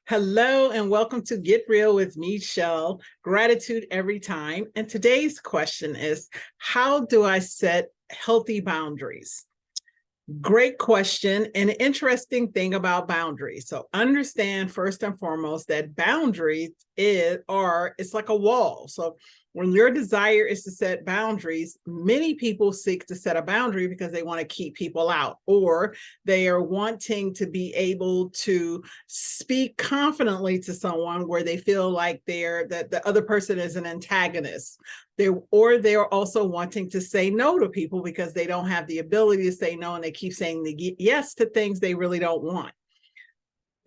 Hello and welcome to Get Real with Meshell. Gratitude every time. And today's question is, how do I set healthy boundaries? Great question. And an interesting thing about boundaries. So understand first and foremost that boundaries it's like a wall. So when your desire is to set boundaries, many people seek to set a boundary because they want to keep people out, or they are wanting to be able to speak confidently to someone where they feel like that the other person is an antagonist. They're also wanting to say no to people because they don't have the ability to say no, and they keep saying yes to things they really don't want.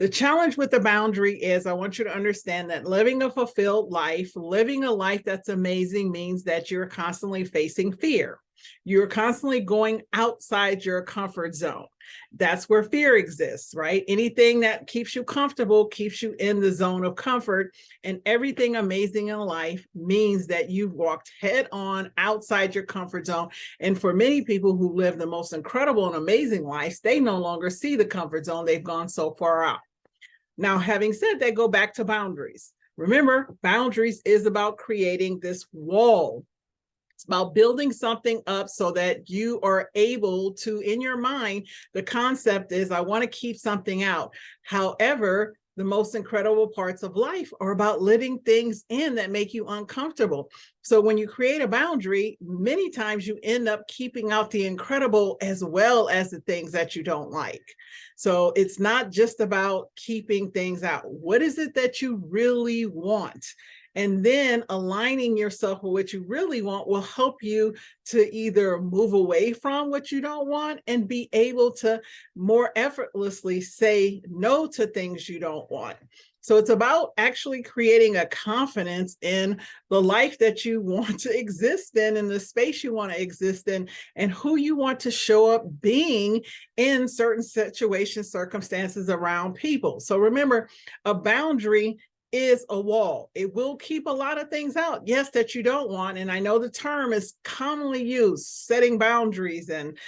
The challenge with the boundary is I want you to understand that living a fulfilled life, living a life that's amazing, means that you're constantly facing fear. You're constantly going outside your comfort zone. That's where fear exists, right? Anything that keeps you comfortable keeps you in the zone of comfort. And everything amazing in life means that you've walked head on outside your comfort zone. And for many people who live the most incredible and amazing lives, they no longer see the comfort zone. They've gone so far out. Now, having said that, go back to boundaries. Remember, boundaries is about creating this wall. It's about building something up so that you are able to, in your mind, the concept is I want to keep something out. However, the most incredible parts of life are about letting things in that make you uncomfortable. So when you create a boundary, many times you end up keeping out the incredible as well as the things that you don't like. So it's not just about keeping things out. What is it that you really want? And then aligning yourself with what you really want will help you to either move away from what you don't want and be able to more effortlessly say no to things you don't want. So it's about actually creating a confidence in the life that you want to exist in the space you want to exist in, and who you want to show up being in certain situations, circumstances around people. So remember, a boundary is a wall. It will keep a lot of things out, yes, that you don't want. And I know the term is commonly used, setting boundaries, and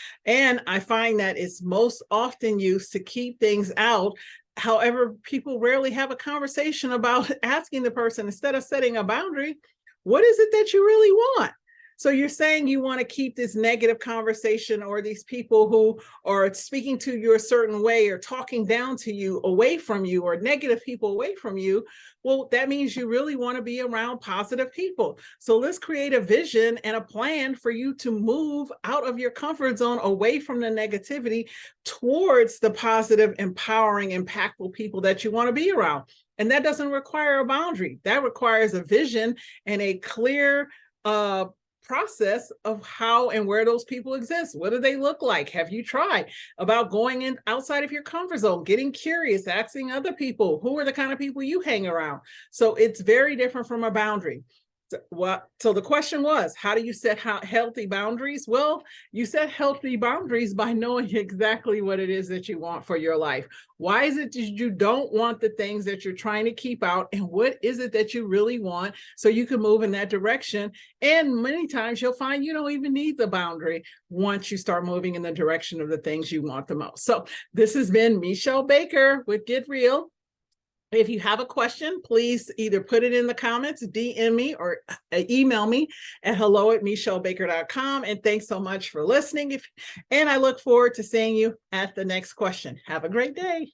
I find that it's most often used to keep things out. However, people rarely have a conversation about asking the person, instead of setting a boundary, what is it that you really want? So you're saying you want to keep this negative conversation, or these people who are speaking to you a certain way or talking down to you away from you, or negative people away from you. Well, that means you really want to be around positive people. So let's create a vision and a plan for you to move out of your comfort zone, away from the negativity, towards the positive, empowering, impactful people that you want to be around. And that doesn't require a boundary. That requires a vision and a clear process of how and where those people exist. What do they look like? Have you tried about going in outside of your comfort zone, getting curious, asking other people, who are the kind of people you hang around? So it's very different from a boundary. So the question was, how do you set healthy boundaries? Well, you set healthy boundaries by knowing exactly what it is that you want for your life. Why is it that you don't want the things that you're trying to keep out? And what is it that you really want, so you can move in that direction? And many times you'll find you don't even need the boundary once you start moving in the direction of the things you want the most. So this has been Meshell Baker with Get Real. If you have a question, please either put it in the comments, DM me, or email me at hello@meshellbaker.com. And thanks so much for listening. And I look forward to seeing you at the next question. Have a great day.